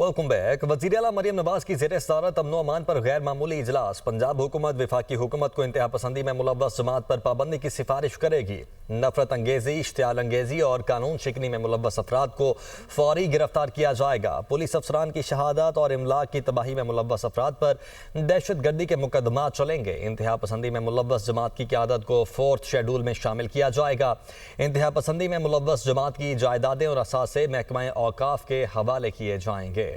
Welcome back. वज़ीर आला मरियम नवाज की ज़ेर सदारत अमन व अमान पर गैर मामूली इजलास। पंजाब हुकूमत वफाकी हुकूमत को इंतहा पसंदी में मुलव्वस जमात पर पाबंदी की सिफारिश करेगी। नफरत अंगेजी, इश्तियाल अंगेजी और कानून शिकनी में मुलव्वस अफराद को फौरी गिरफ्तार किया जाएगा। पुलिस अफसरान की शहादत और इमलाक की तबाही में मुलव्वस अफराद पर दहशत गर्दी के मुकदमात चलेंगे। इंतहा पसंदी में मुलव्वस जमात की क़यादत को 4th शेड्यूल में शामिल किया जाएगा। इंतहा पसंदी में मुलव्वस जमात की जायदादें और असासे महकमा औकाफ के हवाले किए जाएंगे।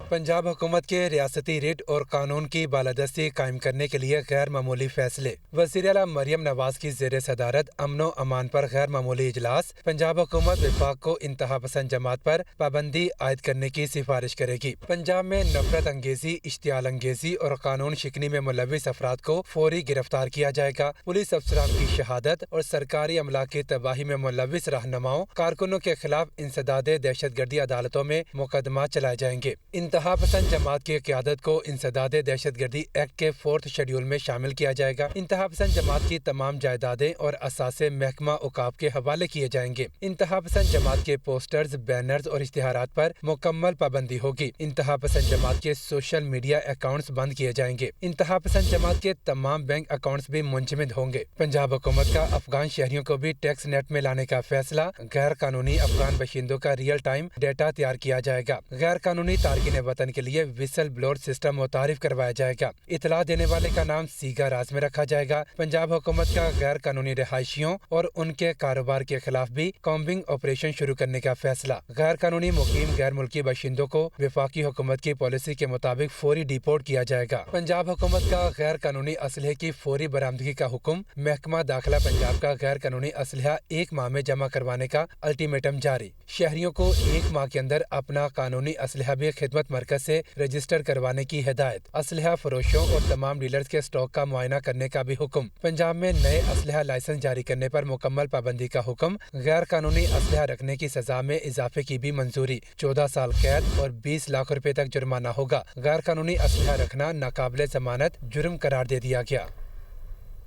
पंजाब हुकूमत के रियासती रिट और कानून की बालादस्ती कायम करने के लिए गैर मामूली फैसले। वज़ीर आला मरियम नवाज की ज़ेर सदारत अमन व अमान पर गैर मामूली इजलास पंजाब हुकूमत विफाक को इंतहा पसंद जमात पर पाबंदी आयद करने की सिफारिश करेगी। पंजाब में नफरत अंगेजी, इश्तियाल अंगेजी और कानून शिकनी में मुलव्विस अफराद को फौरी गिरफ्तार किया जाएगा। पुलिस अफसरान की शहादत और सरकारी अमला की तबाही में मुलव्विस रहनुमाओं कारकुनों के खिलाफ इंसदादे दहशत गर्दी अदालतों में मुकदमा चलाए जाएंगे। इंतहा पसंद जमात की क़यादत को इंसदादे दहशत गर्दी एक्ट के 4th शेड्यूल में शामिल किया जाएगा। इंतहा पसंद जमात की तमाम जायदादें और असासे महकमा औकाफ के हवाले किए जाएंगे। इंतहा पसंद जमात के पोस्टर्स, बैनर्स और इश्तिहारात पर मुकम्मल पाबंदी होगी। इंतहा पसंद जमात के सोशल मीडिया अकाउंट्स बंद किए जाएंगे। इंतहा पसंद जमात के तमाम बैंक अकाउंट्स भी मुंजमद होंगे। पंजाब हुकूमत का अफगान शहरियों को भी टैक्स नेट में लाने का फैसला। गैर कानूनी अफगान बशिंदों का रियल टाइम डेटा तैयार किया जाएगा। गैर कानूनी तारकिन वतन के लिए विसल ब्लोअर सिस्टम मुतारिफ करवाया जाएगा। इतला देने वाले का नाम सीगा राज में रखा जाएगा। पंजाब हुकूमत का गैर कानूनी रिहायशियों और उनके कारोबार के खिलाफ भी कॉम्बिंग ऑपरेशन शुरू करने का फैसला। गैर कानूनी मुकीम गैर मुल्की बशिंदों को वफाकी हुकूमत की पॉलिसी के मुताबिक फौरी डिपोर्ट किया जाएगा। पंजाब हुकूमत का गैर कानूनी असलहे की फौरी बरामदगी का हुक्म। महकमा दाखिला पंजाब का गैर कानूनी असलहा 1 माह में जमा करवाने का अल्टीमेटम जारी। शहरियों को 1 माह के अंदर अपना कानूनी असलहा भी खिदमत मरकज से रजिस्टर करवाने की हिदायत। असलहा फरोशों और तमाम डीलर्स के स्टॉक का मुआयना करने का भी हुक्म। पंजाब में नए असलहा लाइसेंस जारी करने पर मुकम्मल पाबंदी का हुक्म। गैर कानूनी असलहा रखने की सजा में इजाफे की भी मंजूरी। 14 साल कैद और 20 लाख रुपए तक जुर्माना होगा। गैर कानूनी असलहा रखना नाकाबिले जमानत जुर्म करार दे दिया गया।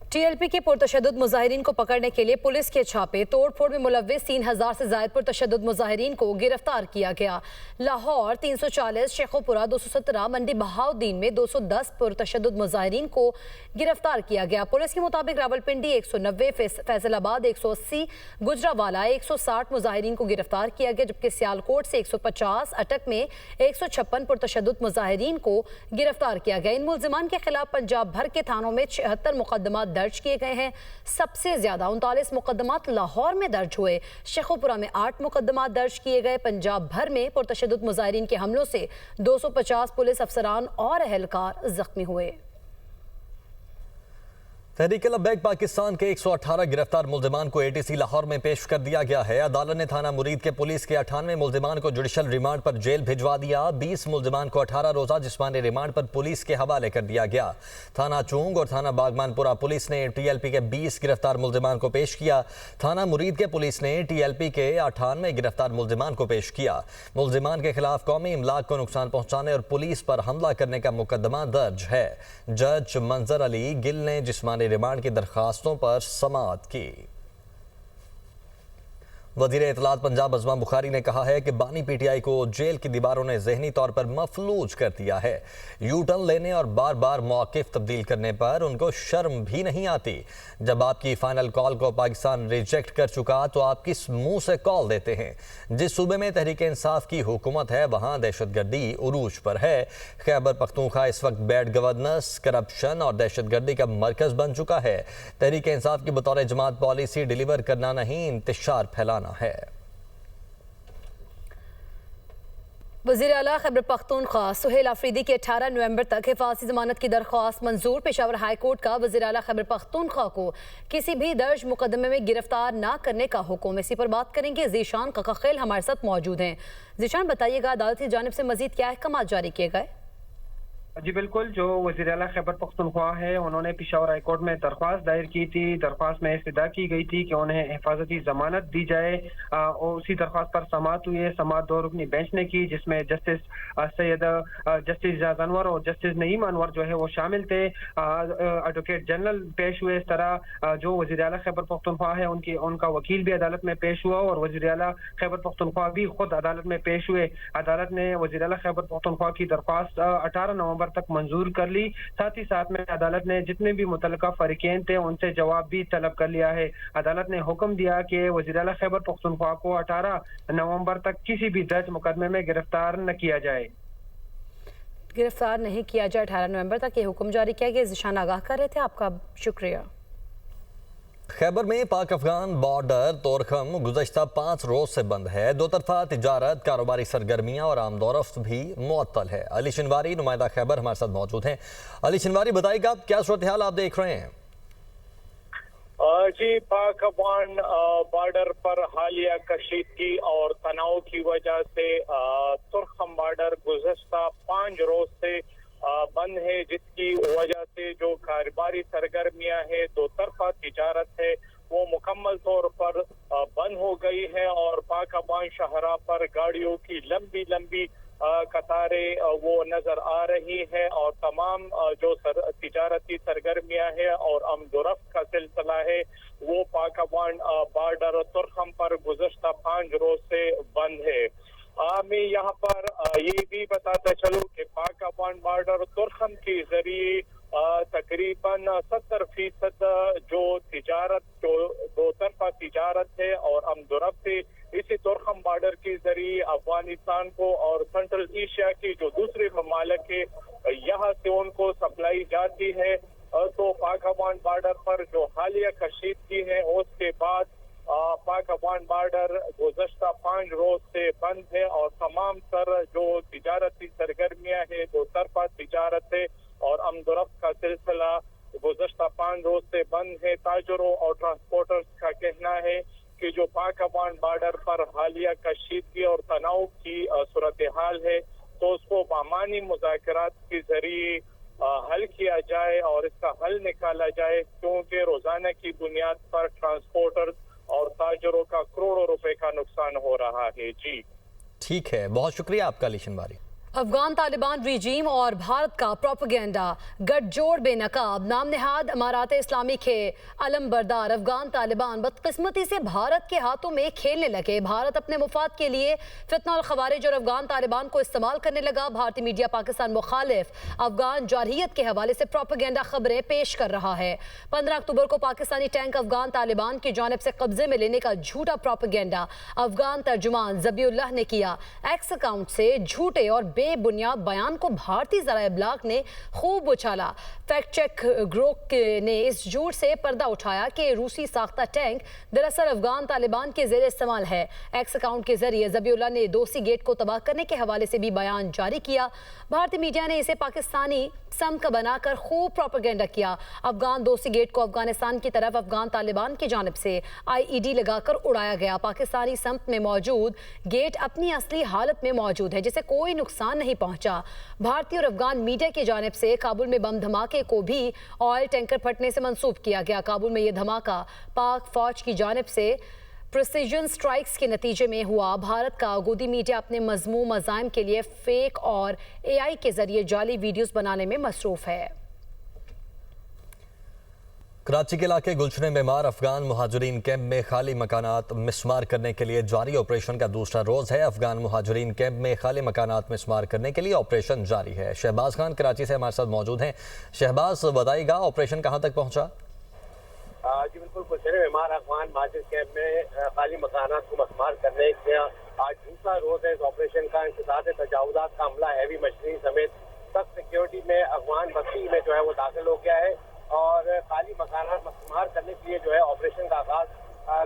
TLP के पुरतशद्दुद मुजाहिरीन को पकड़ने के लिए पुलिस के छापे। तोड़ फोड़ में मुलव्विस 3000 से ज्यादा पुरतशद्दुद मुजाहिरीन को गिरफ्तार किया गया। लाहौर 340, शेखोपुरा 217, मंडी बहाउद्दीन में 210 पुरतशद्दुद मुजाहिरीन को गिरफ्तार किया गया। पुलिस के मुताबिक रावलपिंडी 190, फैसलाबाद 180, गुजरावाला 160 मुजाहिरीन को गिरफ्तार किया गया, जबकि सियालकोट से 150, अटक में 156 पुरतशद्दुद मुजाहिरीन को गिरफ्तार किया गया। इन मुल्जिमान के खिलाफ पंजाब भर के थानों में 76 मुकदमा दर्ज किए गए हैं। सबसे ज्यादा 39 मुकदमात लाहौर में दर्ज हुए। शेखोपुरा में 8 मुकदमात दर्ज किए गए। पंजाब भर में पुरतशद्दुद मुजाहिरीन के हमलों से 250 पुलिस अफसरान और अहलकार जख्मी हुए। तहरीक-ए-लब्बैक पाकिस्तान के 118 गिरफ्तार मुल्जिमान को ATC लाहौर में पेश कर दिया गया है। अदालत ने थाना मुरीद के पुलिस के 98 मुल्जिमान को जुडिशल रिमांड पर जेल भिजवा दिया। 20 मुल्जिमान को 18 रोज़ा जिस्मानी रिमांड पर पुलिस के हवाले कर दिया गया। थाना चूंग और थाना बागमानपुरा पुलिस ने TLP के 20 गिरफ्तार मुल्जिमान को पेश किया। थाना मुरीद के पुलिस ने TLP के 98 गिरफ्तार मुल्जिमान को पेश किया। मुल्जिमान के खिलाफ कौमी इमलाक को नुकसान पहुँचाने और पुलिस पर हमला करने का मुकदमा दर्ज है। जज मंजर अली गिल ने जिस्मानी रिमांड की दरखास्तों पर समाअत की। वज़ीर इत्तलात पंजाब अज़मा बुखारी ने कहा है कि बानी PTI को जेल की दीवारों ने ज़हनी तौर पर मफलूज कर दिया है। यू टर्न लेने और बार बार मौक़िफ़ तब्दील करने पर उनको शर्म भी नहीं आती। जब आपकी फ़ाइनल कॉल को पाकिस्तान रिजेक्ट कर चुका तो आप किस मुंह से कॉल देते हैं। जिस सूबे में तहरीक इंसाफ की हुकूमत है वहाँ दहशत गर्दी उरूज पर है। खैबर पख्तूनख्वा इस वक्त बैड गवर्नेंस, करप्शन और दहशत गर्दी का मरकज़ बन चुका है। तहरीक इंसाफ की बतौर जमात पॉलिसी डिलीवर करना नहीं, इंतशार फैलाना है। वज़ीर आला खैबर पख्तूनख्वा सुहेल आफरीदी की 18 नवंबर तक हिफाजती जमानत की दरख्वास्त मंजूर। पेशावर हाई कोर्ट का वज़ीर आला खैबर पख्तूनख्वा को किसी भी दर्ज मुकदमे में गिरफ्तार न करने का हुक्म। इसी पर बात करेंगे। ज़ीशान ककाखेल हमारे साथ मौजूद हैं। ज़ीशान, बताइएगा अदालत की जानिब से मजीद क्या अहकाम जारी किए गए? جی بالکل، جو وزیر اعلیٰ خیبر پختونخوا ہے انہوں نے پشاور ہائی کورٹ میں درخواست دائر کی تھی. درخواست میں استدعا کی گئی تھی کہ انہیں حفاظتی ضمانت دی جائے اور اسی درخواست پر سماعت ہوئی ہے. سماعت 2 رکنی بینچ نے کی جس میں جسٹس اعجاز انور اور جسٹس نعیم انور جو ہے وہ شامل تھے. ایڈوکیٹ جنرل پیش ہوئے. اس طرح جو وزیر اعلیٰ خیبر پختونخوا ہے ان کا وکیل بھی عدالت میں پیش ہوا اور وزیر اعلیٰ خیبر پختونخوا بھی خود عدالت میں پیش ہوئے. عدالت نے وزیر اعلیٰ خیبر پختونخوا کی درخواست 18 نومبر تک منظور کر لی. ساتھ ہی ساتھ میں عدالت نے جتنے بھی متعلقہ فریقین تھے ان سے جواب بھی طلب کر لیا ہے. عدالت نے حکم دیا کہ وزیر اعلیٰ خیبر پختونخوا کو 18 نومبر تک کسی بھی درج مقدمے میں گرفتار نہ کیا جائے. گرفتار نہیں کیا جائے 18 نومبر تک، یہ حکم جاری کیا گیا. ذیشان آگاہ کر رہے تھے، آپ کا شکریہ. خیبر میں پاک افغان بارڈر تورخم گزشتہ 5 روز سے بند ہے. دو طرفہ تجارت، کاروباری سرگرمیاں اور آمد و رفت بھی معطل ہے. علی شنواری نمائندہ خیبر ہمارے ساتھ موجود ہیں. علی شنواری بتائیے گا کیا صورتحال آپ دیکھ رہے ہیں؟ جی، پاک افغان بارڈر پر حالیہ کشیدگی اور تناؤ کی وجہ سے تورخم بارڈر گزشتہ 5 روز سے بند ہے، جس کی وجہ سے جو کاروباری سرگرمیاں ہیں، دو طرفہ تجارت ہے، وہ مکمل طور پر بند ہو گئی ہے اور پاک افغان شاہراہ پر گاڑیوں کی لمبی لمبی قطاریں وہ نظر آ رہی ہے اور تمام جو تجارتی سرگرمیاں ہیں اور آمد و رفت کا سلسلہ ہے وہ پاک افغان بارڈر تورخم پر گزشتہ 5 روز سے بند ہے. میں یہاں پر یہ بھی بتاتا چلوں کہ پاک افغان بارڈر تورخم کے ذریعے تقریباً 70% جو تجارت، جو دو طرفہ تجارت ہے اور آمد و رفت ہے، اسی تورخم بارڈر کے ذریعے افغانستان کو اور سینٹرل ایشیا کے جو دوسرے ممالک ہے یہاں سے ان کو سپلائی جاتی ہے. تو پاک افغان بارڈر پر جو حالیہ کشیدگی ہے اس کے بعد پاک افغان بارڈر گزشتہ 5 روز سے بند ہے اور تمام تر جو تجارتی سرگرمیاں ہیں، دو طرفہ تجارت ہے اور آمد و رفت کا سلسلہ گزشتہ 5 روز سے بند ہے. تاجروں اور ٹرانسپورٹرز کا کہنا ہے کہ جو پاک افغان بارڈر پر حالیہ کشیدگی اور تناؤ کی صورتحال ہے تو اس کو بامانی مذاکرات کے ذریعے حل کیا جائے اور اس کا حل نکالا جائے، کیونکہ روزانہ کی بنیاد پر ٹرانسپورٹرز اور تاجروں کا کروڑوں روپے کا نقصان ہو رہا ہے. جی ٹھیک ہے، بہت شکریہ آپ کا علی شنواری. افغان طالبان ریجیم اور بھارت کا پروپیگنڈا، گٹھ جوڑ بے نقاب. نام نہاد امارات اسلامی کے علم بردار افغان طالبان بدقسمتی سے بھارت کے ہاتھوں میں کھیلنے لگے. بھارت اپنے مفاد کے لیے فتنہ الخوارج اور افغان طالبان کو استعمال کرنے لگا. بھارتی میڈیا پاکستان مخالف افغان جارحیت کے حوالے سے پروپیگنڈا خبریں پیش کر رہا ہے. 15 اکتوبر کو پاکستانی ٹینک افغان طالبان کی جانب سے قبضے میں لینے کا جھوٹا پروپیگنڈا افغان ترجمان ذبیح اللہ نے کیا. ایکس اکاؤنٹ سے جھوٹے اور بے بنیاد بیان کو بھارتی ذرائع ابلاغ نے خوب اچھالا. فیکٹ چیک گروپ نے اس جھوٹ سے پردہ اٹھایا کہ روسی ساختہ ٹینک دراصل افغان طالبان کے زیر استعمال ہے. ایکس اکاؤنٹ کے ذریعے ذبیح اللہ نے دوسی گیٹ کو تباہ کرنے کے حوالے سے بھی بیان جاری کیا. بھارتی میڈیا نے اسے پاکستانی سمت کا بنا کر خوب پروپیگنڈا کیا. افغان دوسی گیٹ کو افغانستان کی طرف افغان طالبان کی جانب سے IED لگا کر اڑایا گیا. پاکستانی سمت میں موجود گیٹ اپنی اصلی حالت میں موجود ہے جسے کوئی نقصان نہیں پہنچا. بھارتی اور افغان میڈیا کی جانب سے کابل میں بم دھماکے کو بھی آئل ٹینکر پھٹنے سے منسوب کیا گیا. کابل میں یہ دھماکہ پاک فوج کی جانب سے پریسیجن سٹرائکس کے نتیجے میں ہوا. بھارت کا گودی میڈیا اپنے مذموم مزاحم کے لیے فیک اور AI کے ذریعے جعلی ویڈیوز بنانے میں مصروف ہے. کراچی کے علاقے گلشن معمار افغان مہاجرین کیمپ میں خالی مکانات مسمار کرنے کے لیے جاری آپریشن کا دوسرا روز ہے. افغان مہاجرین کیمپ میں خالی مکانات مسمار کرنے کے لیے آپریشن جاری ہے. شہباز خان کراچی سے ہمارے ساتھ موجود ہیں. شہباز بتائیے گا آپریشن کہاں تک پہنچا؟ جی بالکل، گلشن معمار افغان مہاجر کیمپ میں خالی مکانات کو مسمار کرنے کا آج دوسرا روز ہے. اس آپریشن کا انسداد تجاوزات کا عملہ ہیوی مشینری سمیت سخت سیکیورٹی میں افغان بستی میں جو ہے وہ داخل ہو گیا ہے اور خالی مکانات مسمار کرنے کے لیے جو ہے آپریشن کا آغاز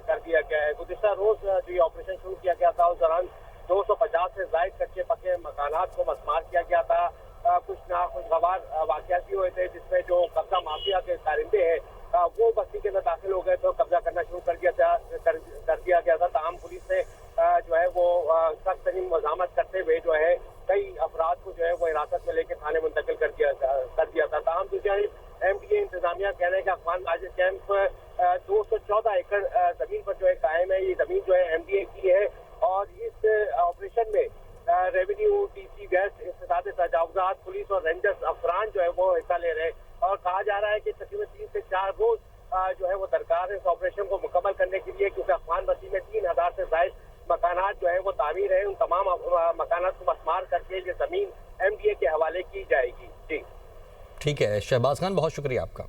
کر دیا گیا ہے. گزشتہ روز جو یہ آپریشن شروع کیا گیا تھا اس دوران 250 سے زائد کچے پکے مکانات کو مسمار کیا گیا تھا. کچھ ناخوشگوار واقعات بھی ہوئے تھے جس میں جو قبضہ مافیا کے کارندے ہیں وہ بستی کے اندر داخل ہو گئے تو قبضہ کرنا شروع کر دیا گیا تھا. تاہم پولیس نے جو ہے وہ سخت ترین مزاحمت کرتے ہوئے جو ہے کئی افراد کو جو ہے وہ حراست میں لے کے تھانے منتقل کر دیا साथ पुलिस और रेंजर्स अफरान जो है वो हिस्सा ले रहे हैं और कहा जा रहा है कि तकरीबन 3 से 4 रोज जो है वो दरकार है इस ऑपरेशन को मुकम्मल करने के लिए, क्योंकि अफगान बस्ती में 3000 से ज्यादा मकानात जो है वो तामीर है। उन तमाम मकानात को मस्मार करके ये जमीन MDA के हवाले की जाएगी। जी ठीक है शहबाज खान, बहुत शुक्रिया आपका।